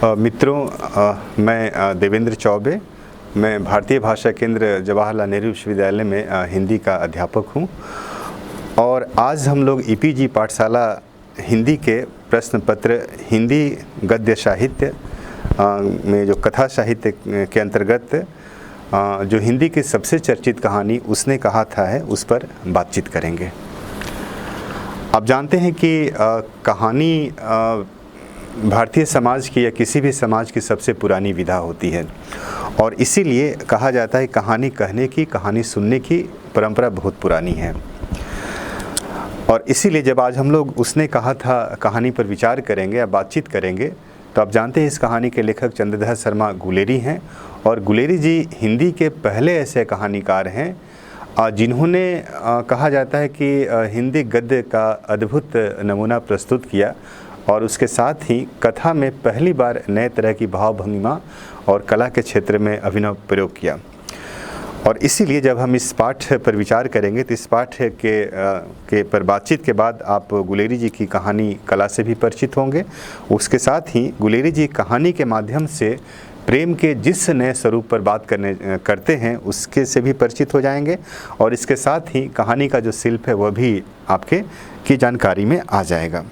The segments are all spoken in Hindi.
मित्रों, मैं देवेंद्र चौबे। मैं भारतीय भाषा केंद्र जवाहरलाल नेहरू विश्वविद्यालय में हिंदी का अध्यापक हूं और आज हम लोग ईपीजी पाठशाला हिंदी के प्रश्न पत्र हिंदी गद्य साहित्य में जो कथा साहित्य के अंतर्गत जो हिंदी की सबसे चर्चित कहानी उसने कहा था है उस पर बातचीत करेंगे। आप जानते हैं कि कहानी भारतीय समाज की या किसी भी समाज की सबसे पुरानी विधा होती है और इसीलिए कहा जाता है कहानी कहने की, कहानी सुनने की परंपरा बहुत पुरानी है। और इसीलिए जब आज हम लोग उसने कहा था कहानी पर विचार करेंगे या बातचीत करेंगे तो आप जानते हैं इस कहानी के लेखक चंद्रधर शर्मा गुलेरी हैं और गुलेरी जी हिंदी के पहले ऐसे कहानीकार हैं जिन्होंने कहा जाता है कि हिंदी गद्य का अद्भुत नमूना प्रस्तुत किया और उसके साथ ही कथा में पहली बार नए तरह की भाव भंगिमा और कला के क्षेत्र में अभिनव प्रयोग किया। और इसीलिए जब हम इस पाठ पर विचार करेंगे तो इस पाठ के पर बातचीत के बाद आप गुलेरी जी की कहानी कला से भी परिचित होंगे। उसके साथ ही गुलेरी जी कहानी के माध्यम से प्रेम के जिस नए स्वरूप पर बात करते हैं उसके से भी परिचित हो जाएंगे और इसके साथ ही कहानी का जो शिल्प है वह भी आपके की जानकारी में आ जाएगा।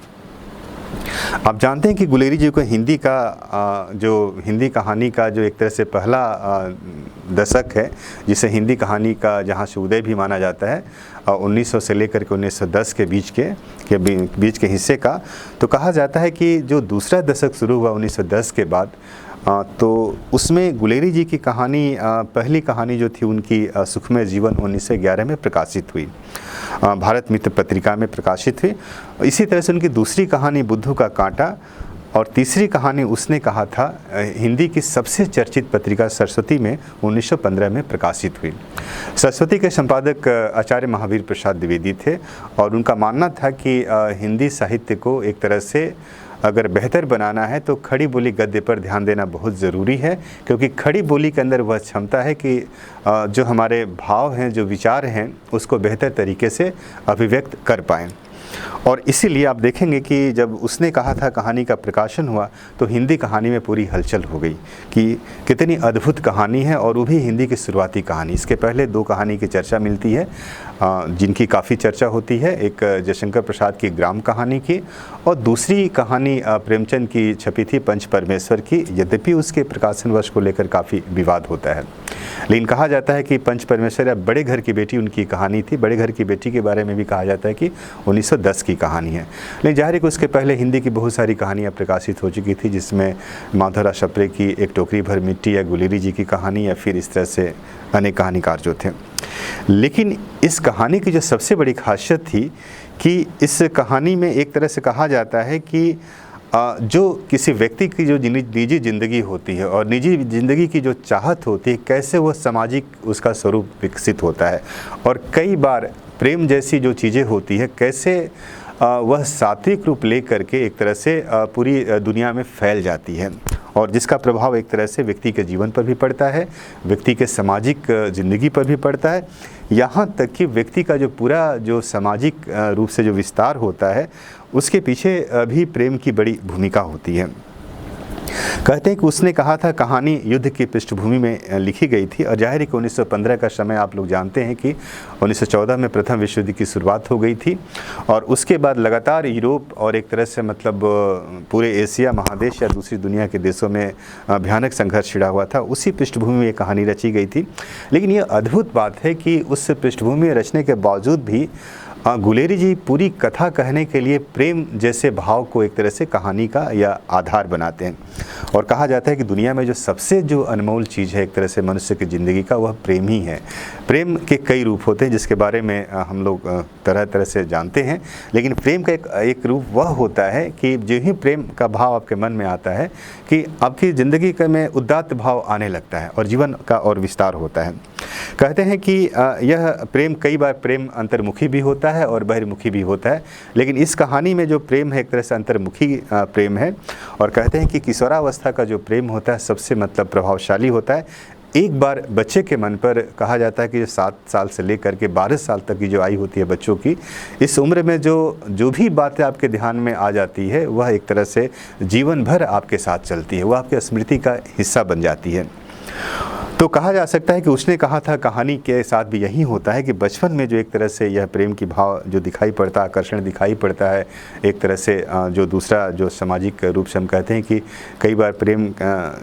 आप जानते हैं कि गुलेरी जी को हिंदी का जो हिंदी कहानी का जो एक तरह से पहला दशक है जिसे हिंदी कहानी का जहां से उदय भी माना जाता है 1900 से लेकर के 1910 के बीच के हिस्से का, तो कहा जाता है कि जो दूसरा दशक शुरू हुआ 1910 के बाद तो उसमें गुलेरी जी की कहानी पहली कहानी जो थी उनकी सुखमय जीवन 1911 में प्रकाशित हुई, भारत मित्र पत्रिका में प्रकाशित हुई। इसी तरह से उनकी दूसरी कहानी बुद्धू का कांटा और तीसरी कहानी उसने कहा था हिंदी की सबसे चर्चित पत्रिका सरस्वती में 1915 में प्रकाशित हुई। सरस्वती के संपादक आचार्य महावीर प्रसाद द्विवेदी थे और उनका मानना था कि हिंदी साहित्य को एक तरह से अगर बेहतर बनाना है तो खड़ी बोली गद्य पर ध्यान देना बहुत ज़रूरी है, क्योंकि खड़ी बोली के अंदर वह क्षमता है कि जो हमारे भाव हैं, जो विचार हैं, उसको बेहतर तरीके से अभिव्यक्त कर पाएँ। और इसीलिए आप देखेंगे कि जब उसने कहा था कहानी का प्रकाशन हुआ तो हिंदी कहानी में पूरी हलचल हो गई कि कितनी अद्भुत कहानी है और वो भी हिंदी की शुरुआती कहानी। इसके पहले दो कहानी की चर्चा मिलती है जिनकी काफ़ी चर्चा होती है, एक जयशंकर प्रसाद की ग्राम कहानी की और दूसरी कहानी प्रेमचंद की छपी थी पंच परमेश्वर की। यद्यपि उसके प्रकाशन वर्ष को लेकर काफ़ी विवाद होता है, लेकिन कहा जाता है कि पंच परमेश्वर या बड़े घर की बेटी उनकी कहानी थी। बड़े घर की बेटी के बारे में भी कहा जाता है कि 1910 की कहानी है, लेकिन जाहिर है कि उसके पहले हिंदी की बहुत सारी कहानियाँ प्रकाशित हो चुकी थी, जिसमें माधवराव सप्रे की एक टोकरी भर मिट्टी या गुलेरी जी की कहानी या फिर इस तरह से अनेक कहानीकार जो थे। लेकिन इस कहानी की जो सबसे बड़ी खासियत थी कि इस कहानी में एक तरह से कहा जाता है कि जो किसी व्यक्ति की जो निजी ज़िंदगी होती है और निजी ज़िंदगी की जो चाहत होती है, कैसे वह सामाजिक उसका स्वरूप विकसित होता है और कई बार प्रेम जैसी जो चीज़ें होती है कैसे वह सात्विक रूप ले करके एक तरह से पूरी दुनिया में फैल जाती है और जिसका प्रभाव एक तरह से व्यक्ति के जीवन पर भी पड़ता है, व्यक्ति के सामाजिक ज़िंदगी पर भी पड़ता है, यहाँ तक कि व्यक्ति का जो पूरा जो सामाजिक रूप से जो विस्तार होता है उसके पीछे भी प्रेम की बड़ी भूमिका होती है। कहते हैं कि उसने कहा था कहानी युद्ध की पृष्ठभूमि में लिखी गई थी और जाहिर है कि 1915 का समय आप लोग जानते हैं कि 1914 में प्रथम विश्व युद्ध की शुरुआत हो गई थी और उसके बाद लगातार यूरोप और एक तरह से मतलब पूरे एशिया महादेश या दूसरी दुनिया के देशों में भयानक संघर्ष छिड़ा हुआ था। उसी पृष्ठभूमि में ये कहानी रची गई थी, लेकिन ये अद्भुत बात है कि उस पृष्ठभूमि में रचने के बावजूद भी गुलेरी जी पूरी कथा कहने के लिए प्रेम जैसे भाव को एक तरह से कहानी का या आधार बनाते हैं और कहा जाता है कि दुनिया में जो सबसे जो अनमोल चीज़ है एक तरह से मनुष्य की ज़िंदगी का वह प्रेम ही है। प्रेम के कई रूप होते हैं जिसके बारे में हम लोग तरह तरह से जानते हैं, लेकिन प्रेम का एक रूप वह होता है कि जो ही प्रेम का भाव आपके मन में आता है कि आपकी ज़िंदगी में उदात्त भाव आने लगता है और जीवन का और विस्तार होता है। कहते हैं कि यह प्रेम कई बार प्रेम अंतर्मुखी भी होता है और बहिर्मुखी भी होता है, लेकिन इस कहानी में जो प्रेम है एक तरह से अंतर्मुखी प्रेम है और कहते हैं कि किशोरावस्था का जो प्रेम होता है सबसे मतलब प्रभावशाली होता है। एक बार बच्चे के मन पर कहा जाता है कि 7 साल से लेकर के 12 साल तक की जो आयु होती है बच्चों की, इस उम्र में जो भी बातें आपके ध्यान में आ जाती है वह एक तरह से जीवन भर आपके साथ चलती है, वह आपके स्मृति का हिस्सा बन जाती है। तो कहा जा सकता है कि उसने कहा था कहानी के साथ भी यही होता है कि बचपन में जो एक तरह से यह प्रेम की भाव जो दिखाई पड़ता है, आकर्षण दिखाई पड़ता है, एक तरह से जो दूसरा जो सामाजिक रूप से हम कहते हैं कि कई बार प्रेम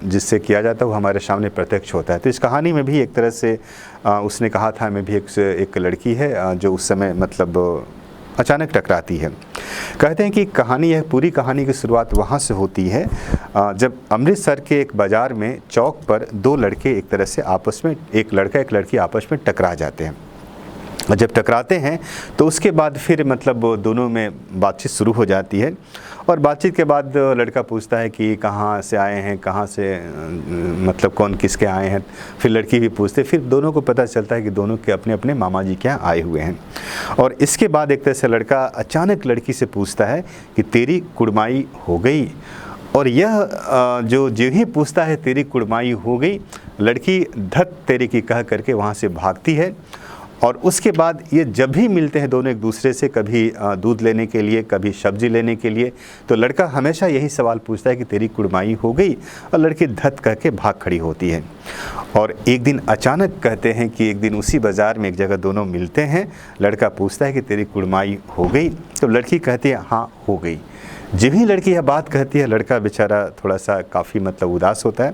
जिससे किया जाता है वो हमारे सामने प्रत्यक्ष होता है। तो इस कहानी में भी एक तरह से उसने कहा था मैं भी एक लड़की है जो उस समय मतलब अचानक टकराती है। कहते हैं कि कहानी यह पूरी कहानी की शुरुआत वहाँ से होती है जब अमृतसर के एक बाज़ार में चौक पर 2 लड़के एक तरह से आपस में, एक लड़का एक लड़की आपस में टकरा जाते हैं। और जब टकराते हैं तो उसके बाद फिर मतलब दोनों में बातचीत शुरू हो जाती है और बातचीत के बाद लड़का पूछता है कि कहाँ से आए हैं, कहाँ से मतलब कौन किसके आए हैं। फिर लड़की भी पूछते, फिर दोनों को पता चलता है कि दोनों के अपने अपने मामा जी के यहाँ आए हुए हैं। और इसके बाद एक तरह से लड़का अचानक लड़की से पूछता है कि तेरी कुड़माई हो गई। और यह जो ही पूछता है तेरी कुड़माई हो गई, लड़की धत तेरी की कह करके वहाँ से भागती है। और उसके बाद ये जब भी मिलते हैं दोनों एक दूसरे से, कभी दूध लेने के लिए, कभी सब्जी लेने के लिए, तो लड़का हमेशा यही सवाल पूछता है कि तेरी कुड़माई हो गई, और लड़की धत कह के भाग खड़ी होती है। और एक दिन अचानक कहते हैं कि एक दिन उसी बाज़ार में एक जगह दोनों मिलते हैं, लड़का पूछता है कि तेरी कुड़माई हो गई, तो लड़की कहती है हाँ हो गई। जब ही लड़की यह बात कहती है लड़का बेचारा थोड़ा सा काफ़ी मतलब उदास होता है।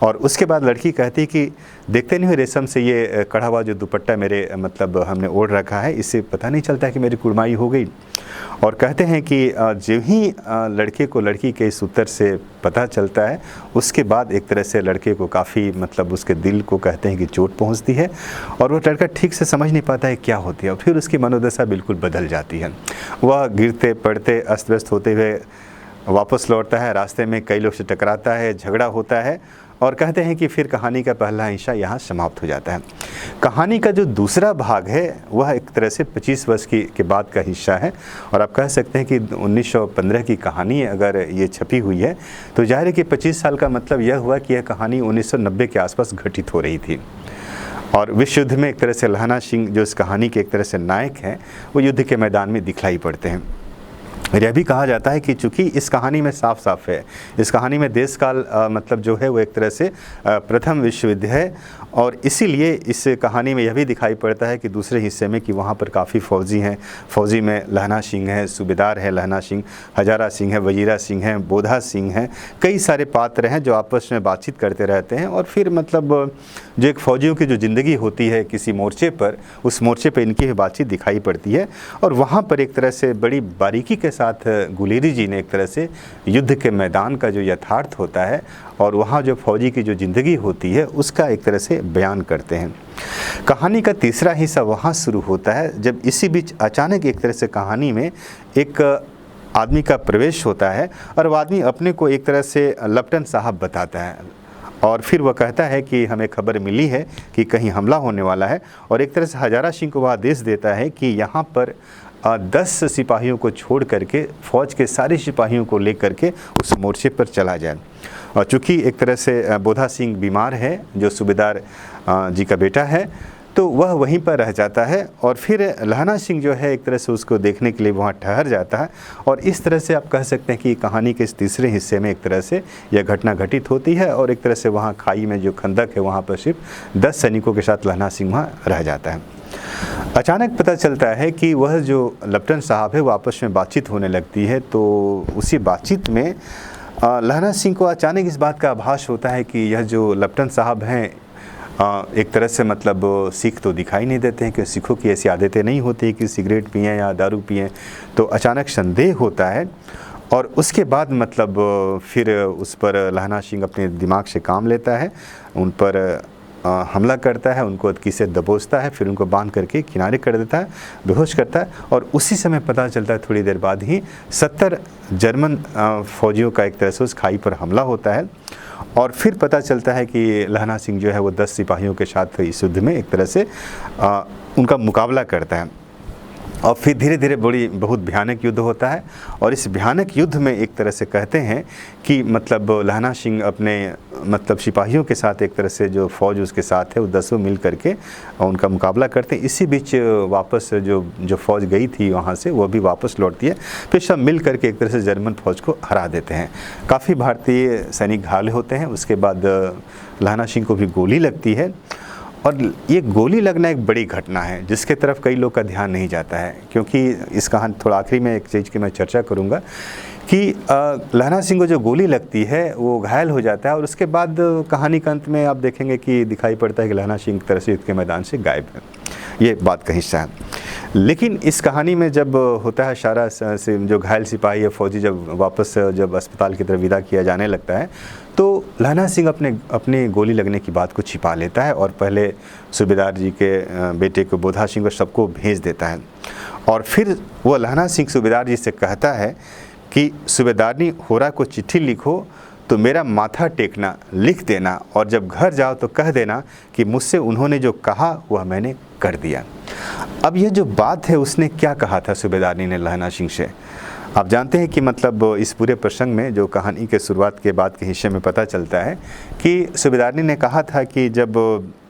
और उसके बाद लड़की कहती है कि देखते नहीं हो रेशम से ये कढ़ा हुआ जो दुपट्टा मेरे मतलब हमने ओढ़ रखा है, इससे पता नहीं चलता है कि मेरी कुड़माई हो गई। और कहते हैं कि जब ही लड़के को लड़की के इस उत्तर से पता चलता है, उसके बाद एक तरह से लड़के को काफ़ी मतलब उसके दिल को कहते हैं कि चोट पहुंचती है और वो लड़का ठीक से समझ नहीं पाता है क्या होती है। और फिर उसकी मनोदशा बिल्कुल बदल जाती है। वह गिरते पड़ते अस्त व्यस्त होते हुए वापस लौटता है, रास्ते में कई लोग से टकराता है, झगड़ा होता है। और कहते हैं कि फिर कहानी का पहला हिस्सा यहाँ समाप्त हो जाता है। कहानी का जो दूसरा भाग है वह एक तरह से 25 वर्ष के बाद का हिस्सा है। और आप कह सकते हैं कि 1915 की कहानी अगर ये छपी हुई है तो जाहिर है कि 25 साल का मतलब यह हुआ कि यह कहानी 1990 के आसपास घटित हो रही थी। और विश्व युद्ध में एक तरह से लहना सिंह जो इस कहानी के एक तरह से नायक हैं, वो युद्ध के मैदान में दिखलाई पड़ते हैं। यह भी कहा जाता है कि चूँकि इस कहानी में साफ साफ है, इस कहानी में देश काल मतलब जो है वो एक तरह से प्रथम विश्व युद्ध है। और इसीलिए इस कहानी में यह भी दिखाई पड़ता है कि दूसरे हिस्से में कि वहाँ पर काफ़ी फ़ौजी हैं। फ़ौजी में लहना सिंह है, सूबेदार है लहना सिंह, हजारा सिंह है, वजीरा सिंह है, बोधा सिंह हैं, कई सारे पात्र हैं जो आपस में बातचीत करते रहते हैं। और फिर मतलब जो एक फ़ौजियों की जो ज़िंदगी होती है किसी मोर्चे पर, उस मोर्चे पर इनकी भी बातचीत दिखाई पड़ती है। और वहाँ पर एक तरह से बड़ी बारीकी के साथ गुलेरी जी ने एक तरह से युद्ध के मैदान का जो यथार्थ होता है और वहाँ जो फौजी की जो ज़िंदगी होती है उसका एक तरह से बयान करते हैं। कहानी का तीसरा हिस्सा वहाँ शुरू होता है जब इसी बीच अचानक एक तरह से कहानी में एक आदमी का प्रवेश होता है और वो आदमी अपने को एक तरह से लेफ्टिनेंट साहब बताता है। और फिर वह कहता है कि हमें खबर मिली है कि कहीं हमला होने वाला है। और एक तरह से हजारा सिंह को वह आदेश देता है कि यहाँ पर 10 सिपाहियों को छोड़ करके फ़ौज के सारे सिपाहियों को लेकर के उस मोर्चे पर चला जाए। और चूँकि एक तरह से बोधा सिंह बीमार है जो सूबेदार जी का बेटा है, तो वह वहीं पर रह जाता है। और फिर लहना सिंह जो है एक तरह से उसको देखने के लिए वहाँ ठहर जाता है। और इस तरह से आप कह सकते हैं कि कहानी के इस तीसरे हिस्से में एक तरह से यह घटना घटित होती है। और एक तरह से वहाँ खाई में जो खंदक है वहाँ पर सिर्फ 10 सैनिकों के साथ लहना सिंह वहाँ रह जाता है। अचानक पता चलता है कि वह जो लेफ्टिनेंट साहब है वो आपस में बातचीत होने लगती है। तो उसी बातचीत में लहना सिंह को अचानक इस बात का आभास होता है कि यह जो लेफ्टिनेंट साहब हैं एक तरह से मतलब सिख तो दिखाई नहीं देते हैं कि सिखों की ऐसी आदतें नहीं होती कि सिगरेट पिएं या दारू पिएं। तो अचानक संदेह होता है और उसके बाद मतलब फिर उस पर लहना सिंह अपने दिमाग से काम लेता है, उन पर हमला करता है, उनको किसे दबोचता है, फिर उनको बांध करके किनारे कर देता है, बेहोश करता है। और उसी समय पता चलता है थोड़ी देर बाद ही 70 जर्मन फौजियों का एक तरह से उस खाई पर हमला होता है। और फिर पता चलता है कि लहना सिंह जो है वो 10 सिपाहियों के साथ इस युद्ध में एक तरह से उनका मुकाबला करता है। और फिर धीरे धीरे बहुत भयानक युद्ध होता है। और इस भयानक युद्ध में एक तरह से कहते हैं कि मतलब लहना सिंह अपने मतलब सिपाहियों के साथ, एक तरह से जो फ़ौज उसके साथ है, वो 10 मिल करके उनका मुकाबला करते हैं। इसी बीच वापस जो फ़ौज गई थी वहाँ से, वो भी वापस लौटती है। फिर सब मिल करके एक तरह से जर्मन फ़ौज को हरा देते हैं। काफ़ी भारतीय सैनिक घायल होते हैं। उसके बाद लहना सिंह को भी गोली लगती है। और ये गोली लगना एक बड़ी घटना है जिसके तरफ कई लोग का ध्यान नहीं जाता है, क्योंकि इस कहानी थोड़ा आखिरी में एक चीज़ की मैं चर्चा करूँगा कि लहना सिंह को जो गोली लगती है वो घायल हो जाता है। और उसके बाद कहानी के अंत में आप देखेंगे कि दिखाई पड़ता है कि लहना सिंह एक तरह से युद्ध के मैदान से गायब है। ये बात का हिस्सा है। लेकिन इस कहानी में जब होता है सारा से जो घायल सिपाही या फौजी जब वापस जब अस्पताल की तरफ विदा किया जाने लगता है, तो लहना सिंह अपने गोली लगने की बात को छिपा लेता है और पहले सूबेदार जी के बेटे को बोधा सिंह को सबको भेज देता है। और फिर वो लहना सिंह सूबेदार जी से कहता है कि सूबेदारनी होरा को चिट्ठी लिखो तो मेरा माथा टेकना, लिख देना, और जब घर जाओ तो कह देना कि मुझसे उन्होंने जो कहा वह मैंने कर दिया। अब ये जो बात है, उसने क्या कहा था सूबेदारनी ने लहना सिंह से? आप जानते हैं कि मतलब इस पूरे प्रसंग में जो कहानी के शुरुआत के बाद के हिस्से में पता चलता है कि सूबेदारनी ने कहा था कि जब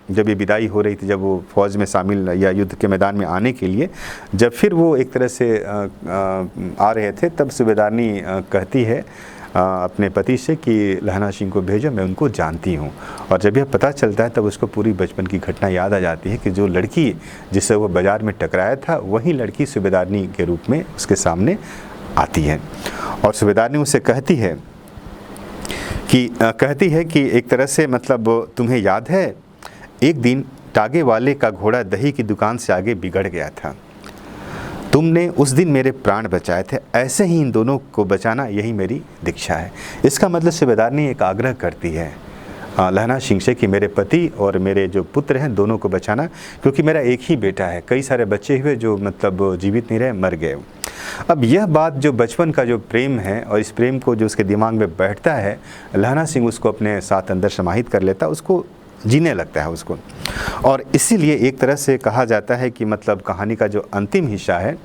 ये विदाई हो रही थी, जब वो फ़ौज में शामिल या युद्ध के मैदान में आने के लिए जब फिर वो एक तरह से आ रहे थे, तब सूबेदारनी कहती है अपने पति से कि लहना सिंह को भेजो, मैं उनको जानती हूँ। और जब यह पता चलता है तब उसको पूरी बचपन की घटना याद आ जाती है कि जो लड़की जिससे वो बाज़ार में टकराया था, वही लड़की सूबेदारनी के रूप में उसके सामने आती है। और सूबेदारनी उसे कहती है कि एक तरह से मतलब तुम्हें याद है, एक दिन टागे वाले का घोड़ा दही की दुकान से आगे बिगड़ गया था, तुमने उस दिन मेरे प्राण बचाए थे, ऐसे ही इन दोनों को बचाना, यही मेरी दीक्षा है। इसका मतलब सूबेदारनी एक आग्रह करती है लहना सिंह से कि मेरे पति और मेरे जो पुत्र हैं दोनों को बचाना, क्योंकि मेरा एक ही बेटा है, कई सारे बच्चे हुए जो मतलब जीवित नहीं रहे, मर गए। अब यह बात जो बचपन का जो प्रेम है और इस प्रेम को जो उसके दिमाग में बैठता है, लहना सिंह उसको अपने साथ अंदर समाहित कर लेता है, उसको जीने लगता है उसको। और इसीलिए एक तरह से कहा जाता है कि मतलब कहानी का जो अंतिम हिस्सा है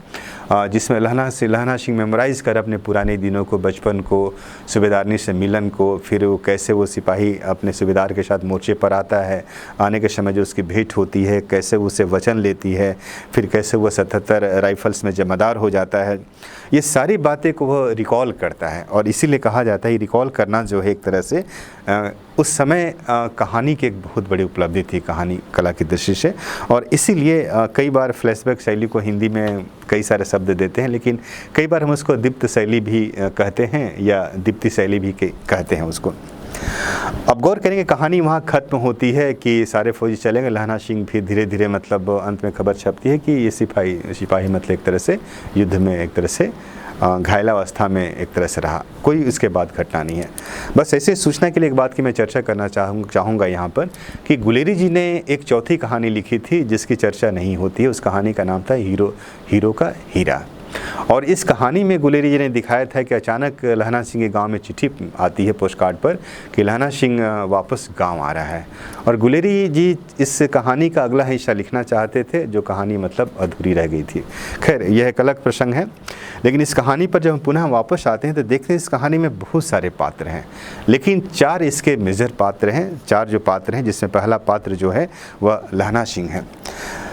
जिसमें लहना सिंह मेमोराइज़ कर अपने पुराने दिनों को, बचपन को, सूबेदारनी से मिलन को, फिर वो कैसे वो सिपाही अपने सूबेदार के साथ मोर्चे पर आता है, आने के समय जो उसकी भेंट होती है, कैसे वो उसे वचन लेती है, फिर कैसे वो 77 राइफल्स में जमादार हो जाता है, ये सारी बातें को वह रिकॉल करता है। और इसीलिए कहा जाता है रिकॉल करना जो है एक तरह से उस समय कहानी की एक बहुत बड़ी उपलब्धि थी, कहानी कला की दृष्टि से। और इसीलिए कई बार फ्लैशबैक शैली को हिंदी में कई सारे शब्द देते हैं, लेकिन कई बार हम उसको दीप्त शैली भी कहते हैं या दीप्ति शैली भी कहते हैं उसको। अब गौर करेंगे कहानी वहाँ ख़त्म होती है कि सारे फौजी चले गए, लहना सिंह फिर धीरे धीरे मतलब अंत में खबर छपती है कि ये सिपाही मतलब एक तरह से युद्ध में एक तरह से घायलावस्था में एक तरह से रहा, कोई इसके बाद घटना नहीं है। बस ऐसे सूचना के लिए एक बात की मैं चर्चा करना चाहूँगा यहाँ पर कि गुलेरी जी ने एक चौथी कहानी लिखी थी जिसकी चर्चा नहीं होती है। उस कहानी का नाम था हीरो का हीरा। और इस कहानी में गुलेरी जी ने दिखाया था कि अचानक लहना सिंह के गांव में चिट्ठी आती है पोस्ट कार्ड पर कि लहना सिंह वापस गांव आ रहा है। और गुलेरी जी इस कहानी का अगला हिस्सा लिखना चाहते थे, जो कहानी मतलब अधूरी रह गई थी। खैर यह एक अलग प्रसंग है, लेकिन इस कहानी पर जब हम पुनः वापस आते हैं तो देखते हैं इस कहानी में बहुत सारे पात्र हैं, लेकिन 4 इसके मेजर पात्र हैं। 4 जो पात्र हैं, जिसमें पहला पात्र जो है वह लहना सिंह है।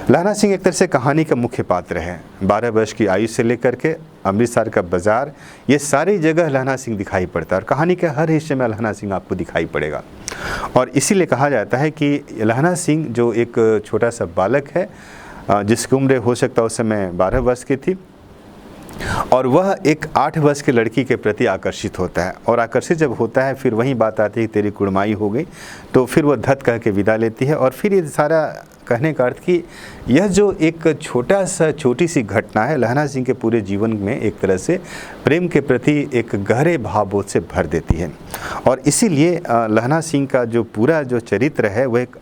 लहना सिंह एक तरह से कहानी का मुख्य पात्र है। 12 वर्ष की आयु से लेकर के अमृतसर का बाज़ार, ये सारी जगह लहना सिंह दिखाई पड़ता है और कहानी के हर हिस्से में लहना सिंह आपको दिखाई पड़ेगा। और इसीलिए कहा जाता है कि लहना सिंह जो एक छोटा सा बालक है जिसकी उम्र हो सकता है उस समय 12 वर्ष की थी, और वह एक 8 वर्ष की लड़की के प्रति आकर्षित होता है। और आकर्षित जब होता है फिर वही बात आती है तेरी कुड़माई हो गई, तो फिर वह धत कह के विदा लेती है। और फिर ये सारा कहने का अर्थ कि यह जो एक छोटी सी घटना है लहना सिंह के पूरे जीवन में एक तरह से प्रेम के प्रति एक गहरे भावबोध से भर देती है। और इसीलिए लहना सिंह का जो पूरा जो चरित्र है वह एक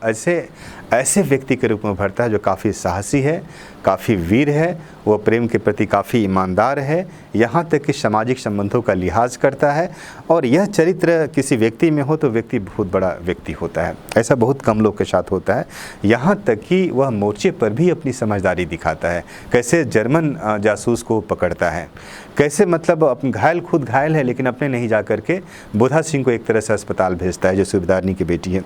ऐसे व्यक्ति के रूप में भरता है जो काफ़ी साहसी है, काफ़ी वीर है, वो प्रेम के प्रति काफ़ी ईमानदार है, यहाँ तक कि सामाजिक संबंधों का लिहाज करता है। और यह चरित्र किसी व्यक्ति में हो तो व्यक्ति बहुत बड़ा व्यक्ति होता है। ऐसा बहुत कम लोग के साथ होता है। यहाँ तक कि वह मोर्चे पर भी अपनी समझदारी दिखाता है। कैसे जर्मन जासूस को पकड़ता है, कैसे मतलब घायल, खुद घायल है लेकिन अपने नहीं जा करके बोधा सिंह को एक तरह से अस्पताल भेजता है जो सूबेदारनी की बेटी है।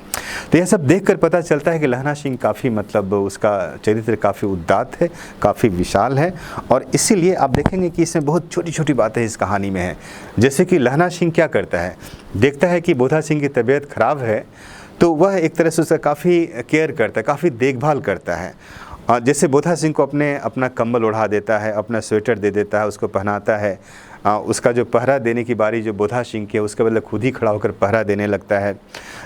तो यह सब देख कर पता चलता है कि लहना सिंह काफ़ी मतलब उसका चरित्र काफ़ी उदात्त है, काफ़ी विशाल है। और इसीलिए आप देखेंगे कि इसमें बहुत छोटी छोटी बातें इस कहानी में हैं। जैसे कि लहना सिंह क्या करता है, देखता है कि बोधा सिंह की तबीयत खराब है तो वह एक तरह से उसका काफ़ी केयर करता है, काफ़ी देखभाल करता है। जैसे बोधा सिंह को अपना कंबल ओढ़ा देता है, अपना स्वेटर दे देता है, उसको पहनाता है। उसका जो पहरा देने की बारी जो बोधा सिंह की है उसके बदले खुद ही खड़ा होकर पहरा देने लगता है।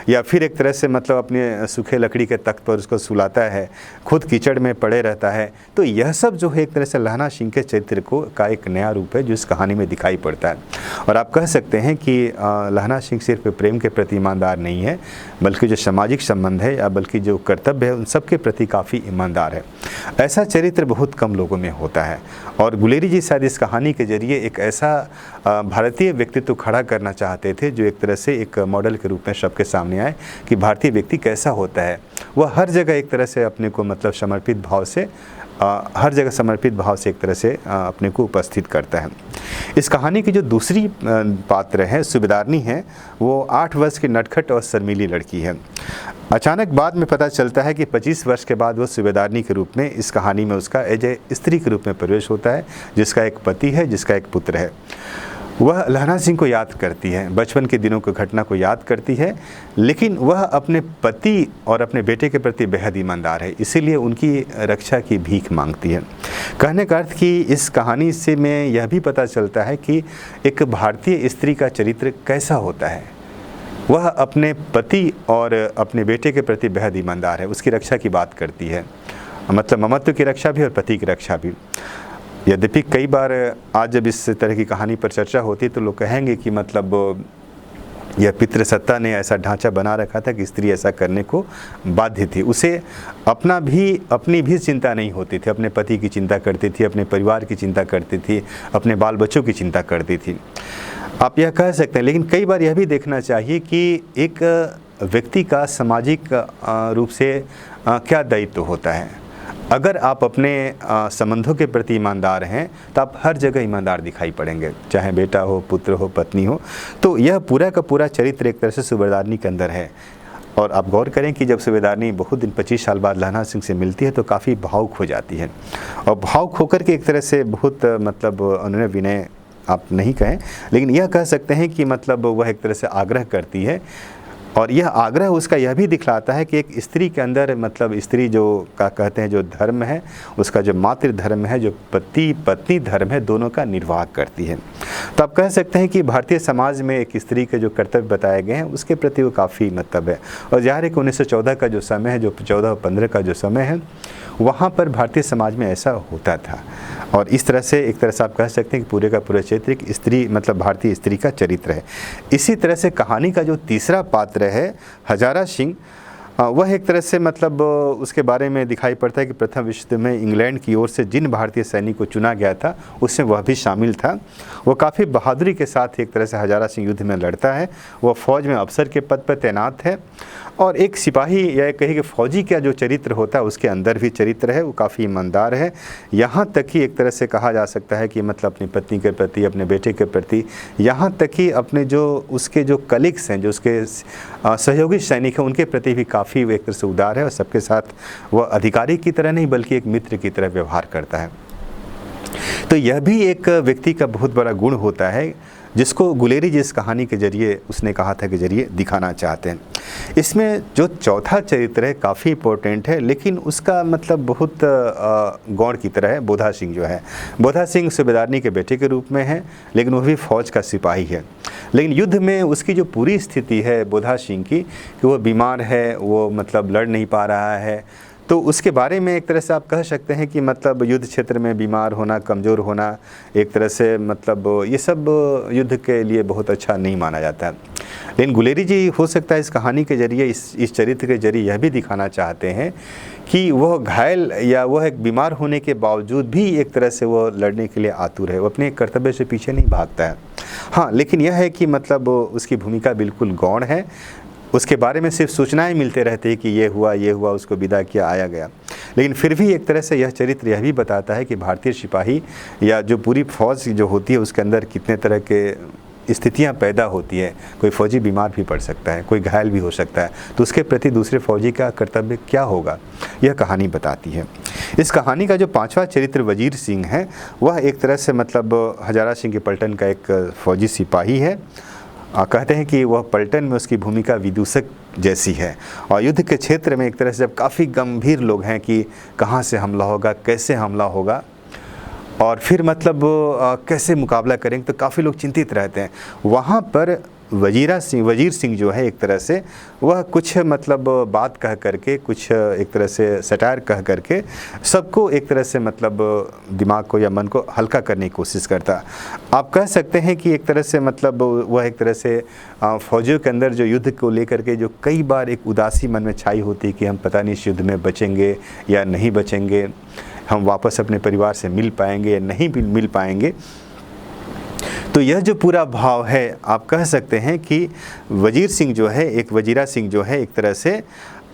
या फिर एक तरह से मतलब अपने सूखे लकड़ी के तख्त पर उसको सुलाता है, खुद कीचड़ में पड़े रहता है। तो यह सब जो है एक तरह से लहना सिंह के चरित्र का एक नया रूप है जो इस कहानी में दिखाई पड़ता है। और आप कह सकते हैं कि लहना सिंह सिर्फ प्रेम के प्रति ईमानदार नहीं है, बल्कि जो सामाजिक संबंध है या बल्कि जो कर्तव्य है उन सब के प्रति काफ़ी ईमानदार है। ऐसा चरित्र बहुत कम लोगों में होता है। और गुलेरी जी शायद इस कहानी के जरिए एक ऐसा भारतीय व्यक्तित्व खड़ा करना चाहते थे जो एक तरह से एक मॉडल के रूप में सबके सामने आए कि भारतीय व्यक्ति कैसा होता है। वह हर जगह एक तरह से अपने को मतलब समर्पित भाव से हर जगह समर्पित भाव से एक तरह से अपने को उपस्थित करता है। इस कहानी की जो दूसरी पात्र है सूबेदारनी है, वो 8 वर्ष की नटखट और शर्मीली लड़की है। अचानक बाद में पता चलता है कि 25 वर्ष के बाद वो सूबेदारनी के रूप में इस कहानी में उसका एज ए स्त्री के रूप में प्रवेश होता है, जिसका एक पति है, जिसका एक पुत्र है। वह लहना सिंह को याद करती है, बचपन के दिनों की घटना को याद करती है, लेकिन वह अपने पति और अपने बेटे के प्रति बेहद ईमानदार है, इसीलिए उनकी रक्षा की भीख मांगती है। कहने का अर्थ कि इस कहानी से में यह भी पता चलता है कि एक भारतीय स्त्री का चरित्र कैसा होता है। वह अपने पति और अपने बेटे के प्रति बेहद ईमानदार है, उसकी रक्षा की बात करती है, मतलब ममत्व की रक्षा भी और पति की रक्षा भी। यद्यपि कई बार आज जब इस तरह की कहानी पर चर्चा होती है तो लोग कहेंगे कि मतलब यह पितृसत्ता ने ऐसा ढांचा बना रखा था कि स्त्री ऐसा करने को बाध्य थी। उसे अपनी भी चिंता नहीं होती थी, अपने पति की चिंता करती थी, अपने परिवार की चिंता करती थी, अपने बाल बच्चों की चिंता करती थी, आप यह कह सकते हैं। लेकिन कई बार यह भी देखना चाहिए कि एक व्यक्ति का सामाजिक रूप से क्या दायित्व होता है। अगर आप अपने संबंधों के प्रति ईमानदार हैं तो आप हर जगह ईमानदार दिखाई पड़ेंगे, चाहे बेटा हो, पुत्र हो, पत्नी हो। तो यह पूरा का पूरा चरित्र एक तरह से सूबेदारनी के अंदर है। और आप गौर करें कि जब सूबेदारनी बहुत दिन 25 साल बाद लहना सिंह से मिलती है तो काफ़ी भावुक हो जाती है। और भावुक होकर के एक तरह से बहुत मतलब उन्होंने विनय आप नहीं कहें, लेकिन यह कह सकते हैं कि मतलब वह एक तरह से आग्रह करती है। और यह आग्रह उसका यह भी दिखलाता है कि एक स्त्री के अंदर मतलब स्त्री जो का कहते हैं जो धर्म है, उसका जो मातृ धर्म है, जो पति पत्नी धर्म है, दोनों का निर्वाह करती है। तो आप कह सकते हैं कि भारतीय समाज में एक स्त्री के जो कर्तव्य बताए गए हैं उसके प्रति वो काफ़ी मतलब है। और ज़ाहिर है कि 1914 का जो समय है, जो 14-15 का जो समय है, वहाँ पर भारतीय समाज में ऐसा होता था। और इस तरह से एक तरह से आप कह सकते हैं कि पूरे का पूरा चरित्र एक स्त्री मतलब भारतीय स्त्री का चरित्र है। इसी तरह से कहानी का जो तीसरा पात्र है हजारा सिंह, वह एक तरह से मतलब उसके बारे में दिखाई पड़ता है कि प्रथम विश्व युद्ध में इंग्लैंड की ओर से जिन भारतीय सैनिक को चुना गया था उसमें वह भी शामिल था। वह काफ़ी बहादुरी के साथ एक तरह से हजारा सिंह युद्ध में लड़ता है। वह फ़ौज में अफसर के पद पर तैनात है और एक सिपाही या कहिए कि फ़ौजी का जो चरित्र होता है उसके अंदर भी चरित्र है, वो काफ़ी ईमानदार है। यहाँ तक कि एक तरह से कहा जा सकता है कि मतलब अपनी पत्नी के प्रति, अपने बेटे के प्रति, यहाँ तक कि अपने जो उसके जो कलीग्स हैं, जो उसके सहयोगी सैनिक हैं, उनके प्रति भी काफ़ी एक तरह से उदार है। और सबके साथ वह अधिकारी की तरह नहीं बल्कि एक मित्र की तरह व्यवहार करता है। तो यह भी एक व्यक्ति का बहुत बड़ा गुण होता है जिसको गुलेरी जी इस कहानी के जरिए उसने कहा था के जरिए दिखाना चाहते हैं। इसमें जो चौथा चरित्र है काफ़ी इम्पोर्टेंट है, लेकिन उसका मतलब बहुत गौड़ की तरह है। बोधा सिंह जो है, बोधा सिंह सूबेदारनी के बेटे के रूप में है, लेकिन वह भी फ़ौज का सिपाही है। लेकिन युद्ध में उसकी जो पूरी स्थिति है बोधा सिंह की कि वो बीमार है, वो मतलब लड़ नहीं पा रहा है, तो उसके बारे में एक तरह से आप कह सकते हैं कि मतलब युद्ध क्षेत्र में बीमार होना, कमज़ोर होना, एक तरह से मतलब ये सब युद्ध के लिए बहुत अच्छा नहीं माना जाता है। लेकिन गुलेरी जी हो सकता है इस कहानी के ज़रिए, इस चरित्र के ज़रिए यह भी दिखाना चाहते हैं कि वह घायल या वह एक बीमार होने के बावजूद भी एक तरह से वो लड़ने के लिए आतुर है, वो अपने कर्तव्य से पीछे नहीं भागता है। हाँ, लेकिन यह है कि मतलब उसकी भूमिका बिल्कुल गौण है, उसके बारे में सिर्फ सूचनाएं मिलते रहते हैं कि ये हुआ, उसको विदा किया, आया गया। लेकिन फिर भी एक तरह से यह चरित्र यह भी बताता है कि भारतीय सिपाही या जो पूरी फौज जो होती है उसके अंदर कितने तरह के स्थितियां पैदा होती है। कोई फौजी बीमार भी पड़ सकता है, कोई घायल भी हो सकता है, तो उसके प्रति दूसरे फौजी का कर्तव्य क्या होगा, यह कहानी बताती है। इस कहानी का जो 5वां चरित्र वजीर सिंह है, वह एक तरह से मतलब हजारा सिंह के पलटन का एक फौजी सिपाही है। कहते हैं कि वह पलटन में उसकी भूमिका विदूषक जैसी है, और युद्ध के क्षेत्र में एक तरह से जब काफ़ी गंभीर लोग हैं कि कहाँ से हमला होगा, कैसे हमला होगा, और फिर मतलब कैसे मुकाबला करेंगे, तो काफ़ी लोग चिंतित रहते हैं। वहाँ पर वजीर सिंह जो है एक तरह से वह कुछ मतलब बात कह करके, कुछ एक तरह से सटायर कह करके सबको एक तरह से मतलब दिमाग को या मन को हल्का करने की कोशिश करता। आप कह सकते हैं कि एक तरह से मतलब वह एक तरह से फौजियों के अंदर जो युद्ध को लेकर के जो कई बार एक उदासी मन में छाई होती है कि हम पता नहीं इस युद्ध में बचेंगे या नहीं बचेंगे, हम वापस अपने परिवार से मिल पाएंगे या नहीं मिल पाएंगे। तो यह जो पूरा भाव है, आप कह सकते हैं कि वजीरा सिंह जो है एक तरह से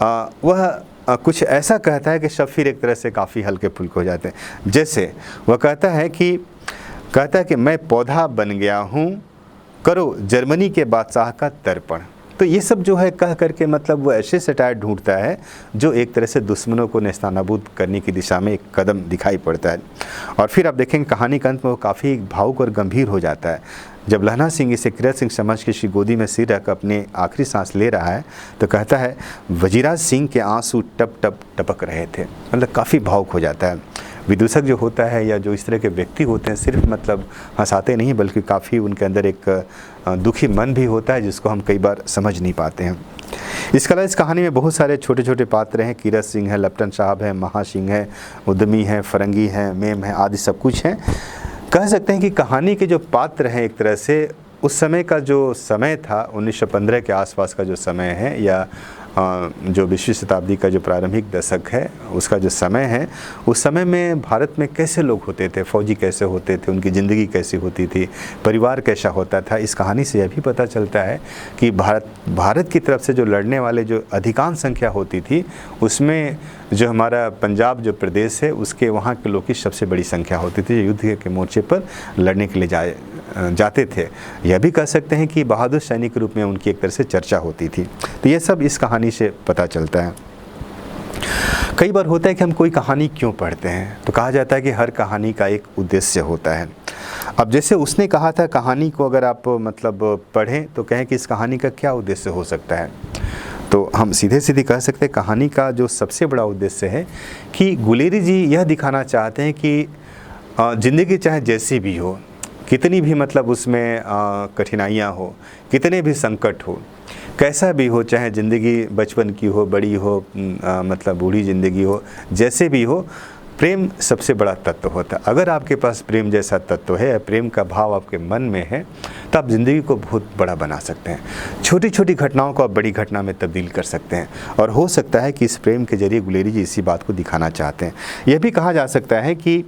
वह कुछ ऐसा कहता है कि सब फिर एक तरह से काफ़ी हल्के फुल्के हो जाते हैं। जैसे वह कहता है कि मैं पौधा बन गया हूँ, करो जर्मनी के बादशाह का तर्पण। तो ये सब जो है कह करके मतलब वो ऐसे सटायर ढूंढता है जो एक तरह से दुश्मनों को नेस्तनाबूद करने की दिशा में एक कदम दिखाई पड़ता है। और फिर आप देखेंगे कहानी के अंत में वो काफ़ी भावुक और गंभीर हो जाता है। जब लहना सिंह इसे किरत सिंह समझ के उसकी गोदी में सिर रख अपने आखिरी सांस ले रहा है तो कहता है, वजीरा सिंह के आंसू टप टप टपक रहे थे। मतलब काफ़ी भावुक हो जाता है। विदूषक जो होता है या जो इस तरह के व्यक्ति होते हैं, सिर्फ मतलब हंसाते नहीं बल्कि काफ़ी उनके अंदर एक दुखी मन भी होता है जिसको हम कई बार समझ नहीं पाते हैं। इसके अलावा इस कहानी में बहुत सारे छोटे छोटे पात्र हैं। किरत सिंह है, लपटन साहब है, महा सिंह है, उद्यमी है, फरंगी है, मेम है, आदि सब कुछ है। कह सकते हैं कि कहानी के जो पात्र हैं एक तरह से उस समय का जो समय था 1915 के आसपास का जो समय है या जो 20वीं शताब्दी का जो प्रारंभिक दशक है उसका जो समय है, उस समय में भारत में कैसे लोग होते थे, फौजी कैसे होते थे, उनकी ज़िंदगी कैसी होती थी, परिवार कैसा होता था। इस कहानी से यह भी पता चलता है कि भारत की तरफ से जो लड़ने वाले जो अधिकांश संख्या होती थी उसमें जो हमारा पंजाब जो प्रदेश है उसके वहाँ के लोग की सबसे बड़ी संख्या होती थी जो युद्ध के मोर्चे पर लड़ने के लिए जाते थे। यह भी कह सकते हैं कि बहादुर सैनिक के रूप में उनकी एक तरह से चर्चा होती थी। तो ये सब इस कहानी से पता चलता है। कई बार होता है कि हम कोई कहानी क्यों पढ़ते हैं, तो कहा जाता है कि हर कहानी का एक उद्देश्य होता है। अब जैसे उसने कहा था कहानी को अगर आप मतलब पढ़ें तो कहें कि इस कहानी का क्या उद्देश्य हो सकता है, तो हम सीधे कह सकते हैं कहानी का जो सबसे बड़ा उद्देश्य है कि गुलेरी जी यह दिखाना चाहते हैं कि ज़िंदगी चाहे जैसी भी हो, कितनी भी मतलब उसमें कठिनाइयाँ हो, कितने भी संकट हो, कैसा भी हो, चाहे ज़िंदगी बचपन की हो, बड़ी हो, मतलब बूढ़ी ज़िंदगी हो, जैसे भी हो, प्रेम सबसे बड़ा तत्व होता है। अगर आपके पास प्रेम जैसा तत्व है, प्रेम का भाव आपके मन में है, तो आप ज़िंदगी को बहुत बड़ा बना सकते हैं। छोटी छोटी घटनाओं को आप बड़ी घटना में तब्दील कर सकते हैं। और हो सकता है कि इस प्रेम के जरिए गुलेरी जी इसी बात को दिखाना चाहते हैं। यह भी कहा जा सकता है कि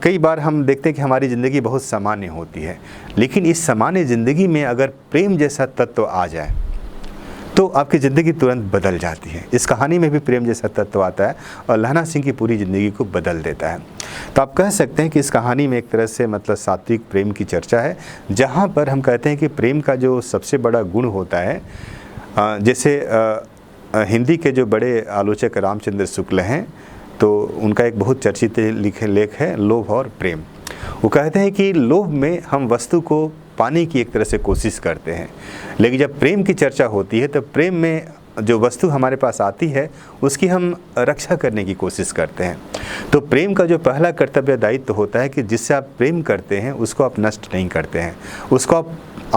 कई बार हम देखते हैं कि हमारी ज़िंदगी बहुत सामान्य होती है, लेकिन इस सामान्य ज़िंदगी में अगर प्रेम जैसा तत्व आ जाए तो आपकी ज़िंदगी तुरंत बदल जाती है। इस कहानी में भी प्रेम जैसा तत्व आता है और लहना सिंह की पूरी ज़िंदगी को बदल देता है। तो आप कह सकते हैं कि इस कहानी में एक तरह से मतलब सात्विक प्रेम की चर्चा है, जहाँ पर हम कहते हैं कि प्रेम का जो सबसे बड़ा गुण होता है, जैसे हिंदी के जो बड़े आलोचक रामचंद्र शुक्ल हैं, तो उनका एक बहुत चर्चित लेख है लोभ और प्रेम। वो कहते हैं कि लोभ में हम वस्तु को पाने की एक तरह से कोशिश करते हैं, लेकिन जब प्रेम की चर्चा होती है तो प्रेम में जो वस्तु हमारे पास आती है उसकी हम रक्षा करने की कोशिश करते हैं। तो प्रेम का जो पहला कर्तव्य दायित्व होता है कि जिससे आप प्रेम करते हैं उसको आप नष्ट नहीं करते हैं, उसको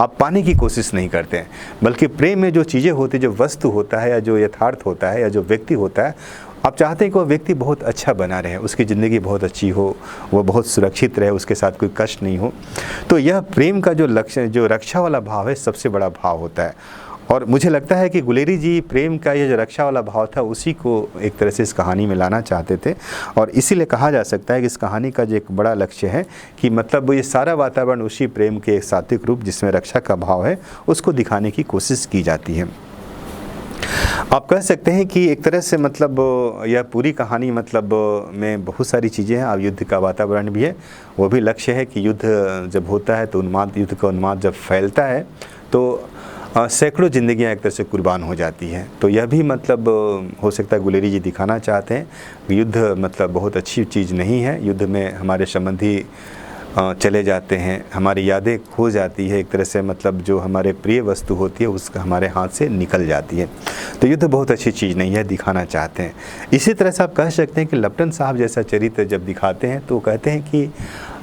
आप पाने की कोशिश नहीं करते हैं, बल्कि प्रेम में जो चीज़ें होती हैं, जो वस्तु होता है या जो यथार्थ होता है या जो व्यक्ति होता है, आप चाहते हैं कि वो व्यक्ति बहुत अच्छा बना रहे, उसकी ज़िंदगी बहुत अच्छी हो, वो बहुत सुरक्षित रहे, उसके साथ कोई कष्ट नहीं हो। तो यह प्रेम का जो लक्ष्य, जो रक्षा वाला भाव है, सबसे बड़ा भाव होता है। और मुझे लगता है कि गुलेरी जी प्रेम का ये जो रक्षा वाला भाव था, उसी को एक तरह से इस कहानी में लाना चाहते थे। और इसीलिए कहा जा सकता है कि इस कहानी का जो एक बड़ा लक्ष्य है कि मतलब ये सारा वातावरण उसी प्रेम के एक सात्विक रूप जिसमें रक्षा का भाव है, उसको दिखाने की कोशिश की जाती है। आप कह सकते हैं कि एक तरह से मतलब यह पूरी कहानी मतलब में बहुत सारी चीज़ें हैं। अब युद्ध का वातावरण भी है, वो भी लक्ष्य है कि युद्ध जब होता है तो युद्ध का उन्माद जब फैलता है तो सैकड़ों जिंदगियां एक तरह से कुर्बान हो जाती हैं। तो यह भी मतलब हो सकता है गुलेरी जी दिखाना चाहते हैं कि युद्ध मतलब बहुत अच्छी चीज़ नहीं है। युद्ध में हमारे संबंधी चले जाते हैं, हमारी यादें खो जाती है, एक तरह से मतलब जो हमारे प्रिय वस्तु होती है उसका हमारे हाथ से निकल जाती है। तो युद्ध बहुत अच्छी चीज़ नहीं है, दिखाना चाहते हैं। इसी तरह से आप कह सकते हैं कि लप्टन साहब जैसा चरित्र जब दिखाते हैं तो कहते हैं कि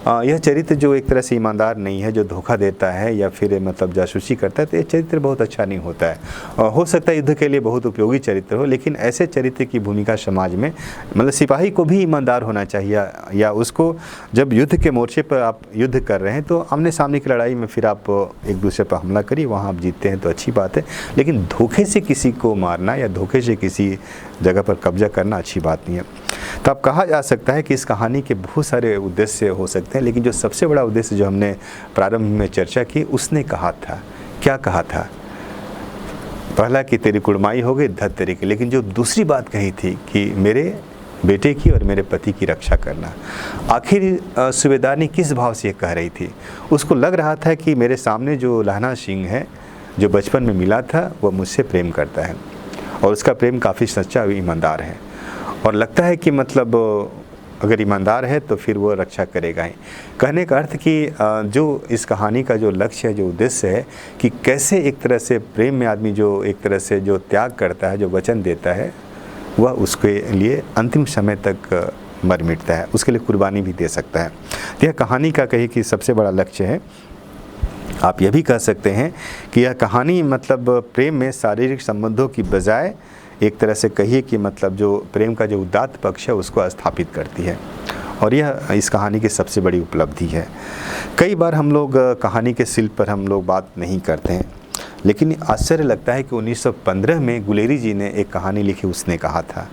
यह चरित्र जो एक तरह से ईमानदार नहीं है, जो धोखा देता है या फिर मतलब जासूसी करता है, तो यह चरित्र बहुत अच्छा नहीं होता है। हो सकता है युद्ध के लिए बहुत उपयोगी चरित्र हो, लेकिन ऐसे चरित्र की भूमिका समाज में मतलब सिपाही को भी ईमानदार होना चाहिए, या उसको जब युद्ध के मोर्चे पर आप युद्ध कर रहे हैं तो आमने सामने की लड़ाई में फिर आप एक दूसरे पर हमला करिए, वहाँ आप जीतते हैं तो अच्छी बात है, लेकिन धोखे से किसी को मारना या धोखे से किसी जगह पर कब्जा करना अच्छी बात नहीं है। तो अब कहा जा सकता है कि इस कहानी के बहुत सारे उद्देश्य हो सकते हैं, लेकिन जो सबसे बड़ा उद्देश्य जो हमने प्रारंभ में चर्चा की, उसने कहा था, क्या कहा था? पहला कि तेरी कुड़माई हो गई धत तेरे की, लेकिन जो दूसरी बात कही थी कि मेरे बेटे की और मेरे पति की रक्षा करना। आखिर सूबेदारनी किस भाव से ये कह रही थी? उसको लग रहा था कि मेरे सामने जो लहना सिंह है, जो बचपन में मिला था, वह मुझसे प्रेम करता है और उसका प्रेम काफ़ी सच्चा और ईमानदार है, और लगता है कि मतलब अगर ईमानदार है तो फिर वो रक्षा करेगा ही। कहने का अर्थ कि जो इस कहानी का जो लक्ष्य है, जो उद्देश्य है कि कैसे एक तरह से प्रेम में आदमी जो एक तरह से जो त्याग करता है, जो वचन देता है, वह उसके लिए अंतिम समय तक मर मिटता है, उसके लिए कुर्बानी भी दे सकता है। तो यह कहानी का कही कि सबसे बड़ा लक्ष्य है। आप यह भी कह सकते हैं कि यह कहानी मतलब प्रेम में शारीरिक संबंधों की बजाय एक तरह से कहिए कि मतलब जो प्रेम का जो उदात्त पक्ष है उसको स्थापित करती है, और यह इस कहानी की सबसे बड़ी उपलब्धि है। कई बार हम लोग कहानी के शिल्प पर हम लोग बात नहीं करते हैं, लेकिन आश्चर्य लगता है कि 1915 में गुलेरी जी ने एक कहानी लिखी, उसने कहा था।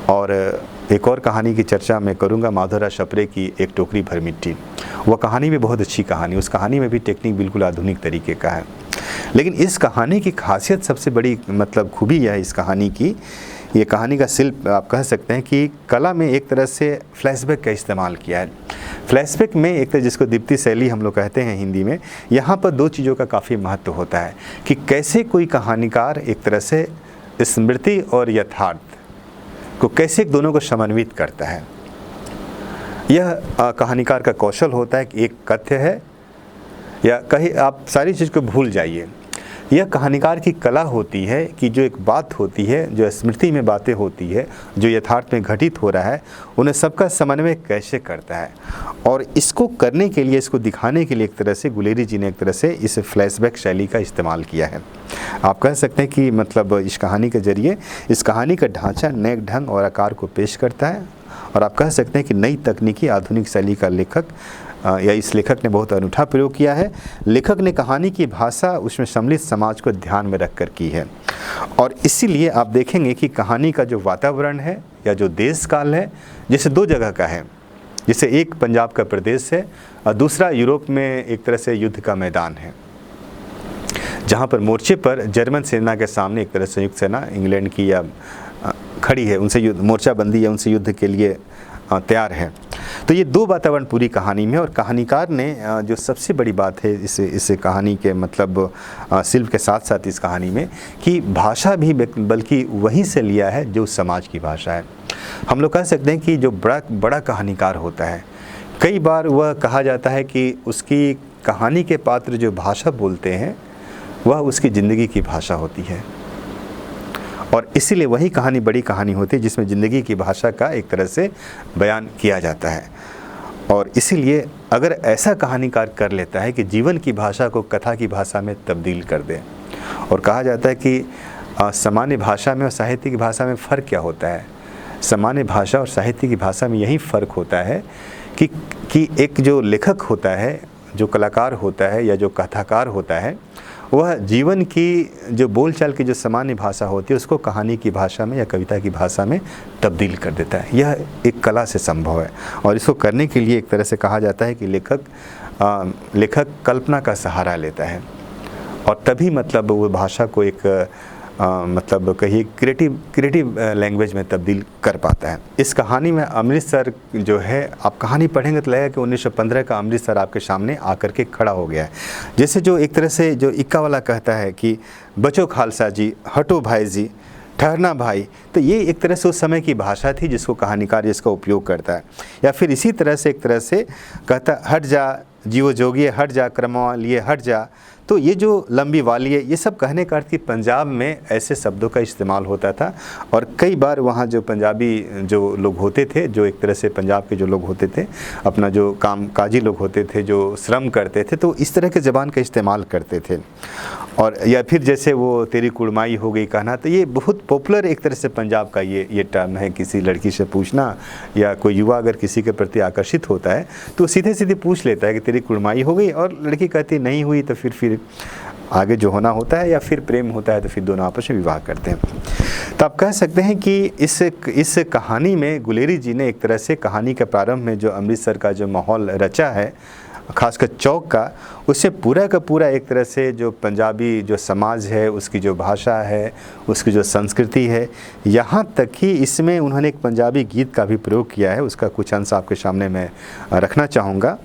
और एक और कहानी की चर्चा मैं करूंगा, माधवराव सप्रे की एक टोकरी भर मिट्टी। वह कहानी भी बहुत अच्छी कहानी, उस कहानी में भी टेक्निक बिल्कुल आधुनिक तरीके का है। लेकिन इस कहानी की खासियत, सबसे बड़ी मतलब खूबी यह है इस कहानी की, ये कहानी का शिल्प आप कह सकते हैं कि कला में एक तरह से फ्लैशबैक का इस्तेमाल किया है। फ्लैशबैक में एक तरह जिसको दीप्ति शैली हम लोग कहते हैं हिंदी में, यहाँ पर दो चीज़ों का काफ़ी महत्व होता है कि कैसे कोई कहानीकार एक तरह से स्मृति और यथार्थ को कैसे दोनों को समन्वित करता है। यह कहानीकार का कौशल होता है कि एक कथ्य है या कहीं आप सारी चीज़ को भूल जाइए। यह कहानीकार की कला होती है कि जो एक बात होती है, जो स्मृति में बातें होती है, जो यथार्थ में घटित हो रहा है, उन्हें सबका समन्वय कैसे करता है। और इसको करने के लिए, इसको दिखाने के लिए एक तरह से गुलेरी जी ने एक तरह से इस फ्लैशबैक शैली का इस्तेमाल किया है। आप कह सकते हैं कि मतलब इस कहानी के जरिए इस कहानी का ढांचा नए ढंग और आकार को पेश करता है, और आप कह सकते हैं कि नई तकनीकी आधुनिक शैली का लेखक या इस लेखक ने बहुत अनूठा प्रयोग किया है। लेखक ने कहानी की भाषा उसमें सम्मिलित समाज को ध्यान में रखकर की है, और इसीलिए आप देखेंगे कि कहानी का जो वातावरण है या जो देश काल है, जैसे दो जगह का है, जैसे एक पंजाब का प्रदेश है और दूसरा यूरोप में एक तरह से युद्ध का मैदान है, जहाँ पर मोर्चे पर जर्मन सेना के सामने एक तरह संयुक्त सेना इंग्लैंड की या खड़ी है, उनसे युद्ध मोर्चाबंदी या उनसे युद्ध के लिए तैयार है। तो ये दो वातावरण पूरी कहानी में, और कहानीकार ने जो सबसे बड़ी बात है इस कहानी के मतलब शिल्प के साथ साथ इस कहानी में कि भाषा भी बल्कि वहीं से लिया है जो समाज की भाषा है। हम लोग कह सकते हैं कि जो बड़ा कहानीकार होता है, कई बार वह कहा जाता है कि उसकी कहानी के पात्र जो भाषा बोलते हैं वह उसकी ज़िंदगी की भाषा होती है, और इसीलिए वही कहानी बड़ी कहानी होती है जिसमें ज़िंदगी की भाषा का एक तरह से बयान किया जाता है। और इसीलिए अगर ऐसा कहानीकार कर लेता है कि जीवन की भाषा को कथा की भाषा में तब्दील कर दे, और कहा जाता है कि सामान्य भाषा में और साहित्य की भाषा में फ़र्क क्या होता है। सामान्य भाषा और साहित्य की भाषा में यही फ़र्क होता है कि एक जो लेखक होता है, जो कलाकार होता है या जो कथाकार होता है, वह जीवन की जो बोलचाल की जो सामान्य भाषा होती है उसको कहानी की भाषा में या कविता की भाषा में तब्दील कर देता है। यह एक कला से संभव है, और इसको करने के लिए एक तरह से कहा जाता है कि लेखक कल्पना का सहारा लेता है, और तभी मतलब वो भाषा को एक मतलब कहिए क्रिएटिव लैंग्वेज में तब्दील कर पाता है। इस कहानी में अमृतसर जो है, आप कहानी पढ़ेंगे तो लगेगा कि 1915 का अमृतसर आपके सामने आकर के खड़ा हो गया है। जैसे जो एक तरह से जो इक्का वाला कहता है कि बचो खालसा जी, हटो भाई जी, ठहरना भाई, तो ये एक तरह से उस समय की भाषा थी जिसको कहानीकार जिसका उपयोग करता है। या फिर इसी तरह से एक तरह से कहता हट जा जीवो जोगिए, हट जा क्रमवा लिए हट जा, तो ये जो लंबी वाली है, ये सब कहने का अर्थ कि पंजाब में ऐसे शब्दों का इस्तेमाल होता था, और कई बार वहाँ जो पंजाबी जो लोग होते थे, जो एक तरह से पंजाब के जो लोग होते थे, अपना जो काजी लोग होते थे, जो श्रम करते थे, तो इस तरह के ज़बान का इस्तेमाल करते थे। और या फिर जैसे वो तेरी कुड़माई हो गई कहना, तो ये बहुत पॉपुलर एक तरह से पंजाब का ये टर्म है। किसी लड़की से पूछना, या कोई युवा अगर किसी के प्रति आकर्षित होता है तो सीधे सीधे पूछ लेता है कि तेरी कुड़माई हो गई, और लड़की कहती नहीं हुई, तो फिर आगे जो होना होता है या फिर प्रेम होता है तो फिर दोनों आपस में विवाह करते हैं। तो आप कह सकते हैं कि इस कहानी में गुलेरी जी ने एक तरह से कहानी के प्रारंभ में जो अमृतसर का जो माहौल रचा है, खासकर चौक का, उससे पूरा का पूरा एक तरह से जो पंजाबी जो समाज है, उसकी जो भाषा है, उसकी जो संस्कृति है, यहाँ तक ही इसमें उन्होंने एक पंजाबी गीत का भी प्रयोग किया है। उसका कुछ अंश आपके सामने मैं रखना चाहूँगा।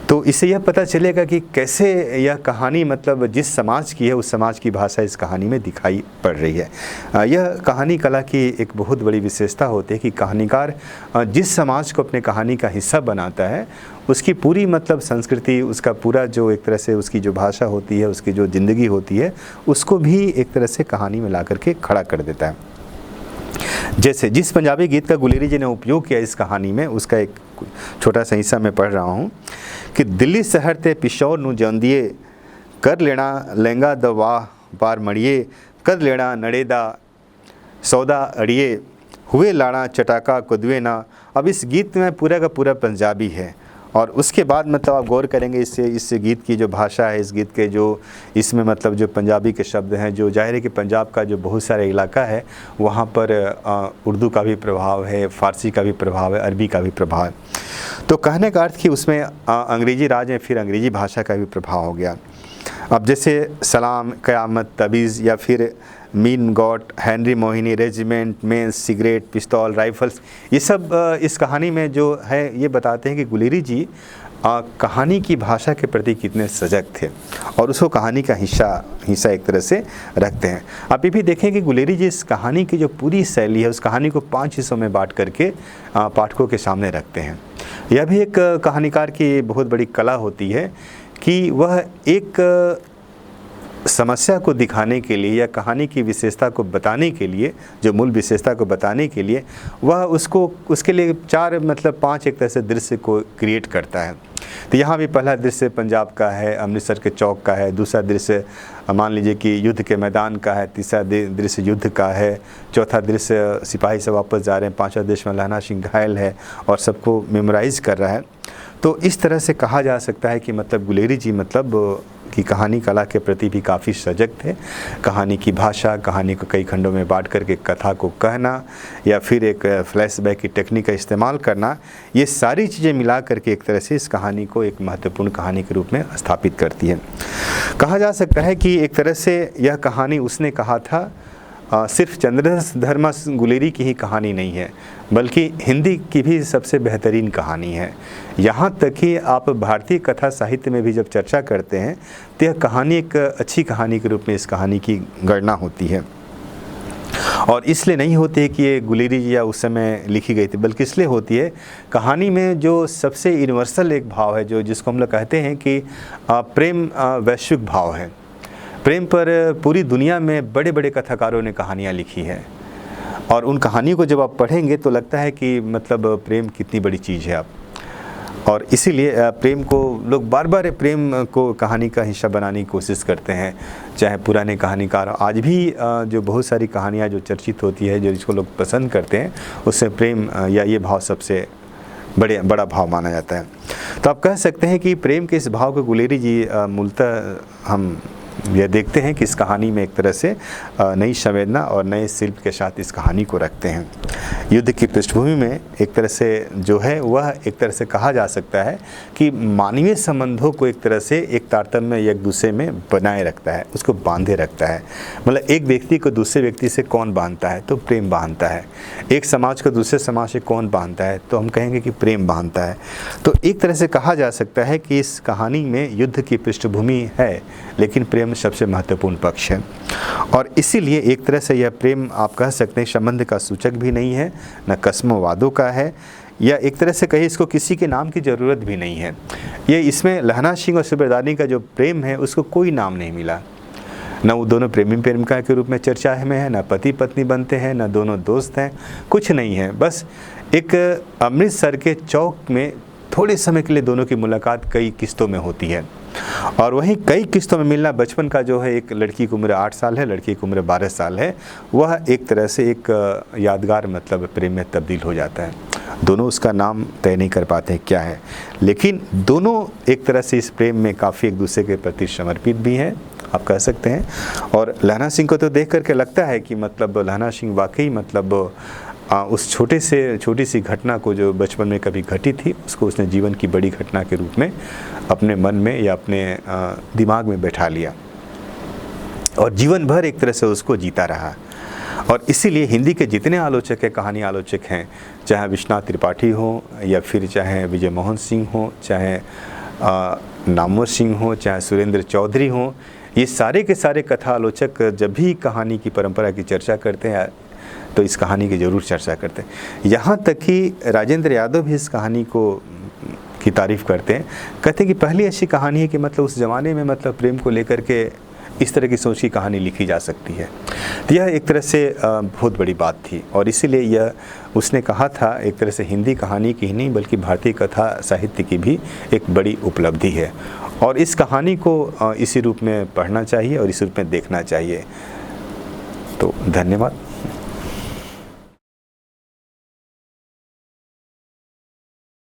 तो इससे यह पता चलेगा कि कैसे यह कहानी मतलब जिस समाज की है उस समाज की भाषा इस कहानी में दिखाई पड़ रही है। यह कहानी कला की एक बहुत बड़ी विशेषता होती है कि कहानीकार जिस समाज को अपने कहानी का हिस्सा बनाता है, उसकी पूरी मतलब संस्कृति, उसका पूरा जो एक तरह से उसकी जो भाषा होती है, उसकी जो ज़िंदगी होती है, उसको भी एक तरह से कहानी में ला करके खड़ा कर देता है। जैसे जिस पंजाबी गीत का गुलेरी जी ने उपयोग किया इस कहानी में, उसका एक छोटा सा हिस्सा मैं पढ़ रहा हूँ कि दिल्ली शहर ते पिशौर नू जांदिए, कर लेना लहंगा द वाह पार मड़िए, कर लेना नड़े दा सौदा अड़िए, हुए लाड़ा चटाका कुदवे ना। अब इस गीत में पूरा का पूरा पंजाबी है, और उसके बाद मतलब आप गौर करेंगे इस गीत की जो भाषा है, इस गीत के जो इसमें मतलब जो पंजाबी के शब्द हैं, जो जाहिर है कि पंजाब का जो बहुत सारा इलाका है वहाँ पर उर्दू का भी प्रभाव है, फ़ारसी का भी प्रभाव है, अरबी का भी प्रभाव है। तो कहने का अर्थ कि उसमें अंग्रेज़ी राज में फिर अंग्रेज़ी भाषा का भी प्रभाव हो गया। अब जैसे सलाम, क़यामत, तबीज़, या फिर मीन गॉट, हेनरी मोहिनी, रेजिमेंट, मेंस, सिगरेट, पिस्तौल, राइफल्स, ये सब इस कहानी में जो है ये बताते हैं कि गुलेरी जी कहानी की भाषा के प्रति कितने सजग थे, और उसको कहानी का हिस्सा एक तरह से रखते हैं। आप ये भी देखें कि गुलेरी जी इस कहानी की जो पूरी शैली है, उस कहानी को 5 हिस्सों में बांट करके पाठकों के सामने रखते हैं। यह भी एक कहानीकार की बहुत बड़ी कला होती है कि वह एक समस्या को दिखाने के लिए या कहानी की विशेषता को बताने के लिए, जो मूल विशेषता को बताने के लिए वह उसके लिए 5 एक तरह से दृश्य को क्रिएट करता है। तो यहाँ भी पहला दृश्य पंजाब का है, अमृतसर के चौक का है, दूसरा दृश्य मान लीजिए कि युद्ध के मैदान का है, तीसरा दृश्य युद्ध का है, चौथा दृश्य सिपाही से वापस जा रहे हैं, पांचवा दृश्य में लहना सिंह घायल है और सबको मेमोराइज कर रहा है। तो इस तरह से कहा जा सकता है कि मतलब गुलेरी जी मतलब कि कहानी कला के प्रति भी काफ़ी सजग थे। कहानी की भाषा, कहानी को कई खंडों में बांट करके कथा को कहना, या फिर एक फ्लैशबैक की टेक्निक का इस्तेमाल करना, ये सारी चीज़ें मिला करके एक तरह से इस कहानी को एक महत्वपूर्ण कहानी के रूप में स्थापित करती है। कहा जा सकता है कि एक तरह से यह कहानी उसने कहा था सिर्फ चंद्रधर गुलेरी की ही कहानी नहीं है, बल्कि हिंदी की भी सबसे बेहतरीन कहानी है। यहाँ तक कि आप भारतीय कथा साहित्य में भी जब चर्चा करते हैं तो यह कहानी एक अच्छी कहानी के रूप में इस कहानी की गणना होती है। और इसलिए नहीं होती है कि ये गुलेरी जी या उस समय लिखी गई थी, बल्कि इसलिए होती है कहानी में जो सबसे यूनिवर्सल एक भाव है, जो जिसको हम लोग कहते हैं कि प्रेम वैश्विक भाव है। प्रेम पर पूरी दुनिया में बड़े बड़े कथाकारों ने कहानियाँ लिखी है, और उन कहानियों को जब आप पढ़ेंगे तो लगता है कि मतलब प्रेम कितनी बड़ी चीज़ है। आप और इसीलिए प्रेम को लोग बार बार प्रेम को कहानी का हिस्सा बनाने की कोशिश करते हैं। चाहे पुराने कहानीकार, आज भी जो बहुत सारी कहानियाँ जो चर्चित होती है, जो जिसको लोग पसंद करते हैं, उससे प्रेम या ये भाव सबसे बड़ा भाव माना जाता है। तो आप कह सकते हैं कि प्रेम के इस भाव को गुलेरी जी मूलतः हम यह देखते हैं कि इस कहानी में एक तरह से नई संवेदना और नए शिल्प के साथ इस कहानी को रखते हैं। युद्ध की पृष्ठभूमि में एक तरह से जो है वह एक तरह से कहा जा सकता है कि मानवीय संबंधों को एक तरह से एक तारतम्य या एक दूसरे में बनाए रखता है, उसको बांधे रखता है। मतलब एक व्यक्ति को दूसरे व्यक्ति से कौन बांधता है? तो प्रेम बांधता है। एक समाज को दूसरे समाज से कौन बांधता है? तो हम कहेंगे कि प्रेम बांधता है। तो एक तरह से कहा जा सकता है कि इस कहानी में युद्ध की पृष्ठभूमि है, लेकिन प्रेम सबसे महत्वपूर्ण पक्ष है। और इसीलिए एक तरह से यह प्रेम आप कह सकते हैं संबंध का सूचक भी नहीं है, न कस्मवादों का है, या एक तरह से कहीं इसको किसी के नाम की ज़रूरत भी नहीं है। ये इसमें लहना सिंह और सूबेदारनी का जो प्रेम है उसको कोई नाम नहीं मिला। न वो दोनों प्रेमी प्रेमिका के रूप में चर्चा में है, न पति पत्नी बनते हैं, न दोनों दोस्त हैं, कुछ नहीं है। बस एक अमृतसर के चौक में थोड़े समय के लिए दोनों की मुलाकात कई किस्तों में होती है, और वहीं कई किस्तों में मिलना बचपन का जो है, एक लड़की की उम्र 8 साल है, लड़की की उम्र 12 साल है, वह एक तरह से एक यादगार मतलब प्रेम में तब्दील हो जाता है। दोनों उसका नाम तय नहीं कर पाते हैं क्या है, लेकिन दोनों एक तरह से इस प्रेम में काफ़ी एक दूसरे के प्रति समर्पित भी हैं, आप कह सकते हैं। और लहना सिंह को तो देख करके लगता है कि मतलब लहना सिंह वाकई मतलब उस छोटी सी घटना को जो बचपन में कभी घटी थी, उसको उसने जीवन की बड़ी घटना के रूप में अपने मन में या अपने दिमाग में बैठा लिया और जीवन भर एक तरह से उसको जीता रहा। और इसीलिए हिंदी के जितने आलोचक हैं, कहानी आलोचक हैं, चाहे विश्वनाथ त्रिपाठी हो या फिर चाहे विजय मोहन सिंह हो, चाहे नामवर सिंह हो, चाहे सुरेंद्र चौधरी हो, ये सारे के सारे कथा आलोचक जब भी कहानी की परंपरा की चर्चा करते हैं तो इस कहानी की ज़रूर चर्चा करते हैं। यहाँ तक कि राजेंद्र यादव भी इस कहानी की तारीफ़ करते हैं, कहते हैं कि पहली ऐसी कहानी है कि मतलब उस ज़माने में मतलब प्रेम को लेकर के इस तरह की सोच की कहानी लिखी जा सकती है। तो यह एक तरह से बहुत बड़ी बात थी, और इसीलिए यह उसने कहा था एक तरह से हिंदी कहानी की ही नहीं बल्कि भारतीय कथा साहित्य की भी एक बड़ी उपलब्धि है, और इस कहानी को इसी रूप में पढ़ना चाहिए और इस रूप में देखना चाहिए। तो धन्यवाद।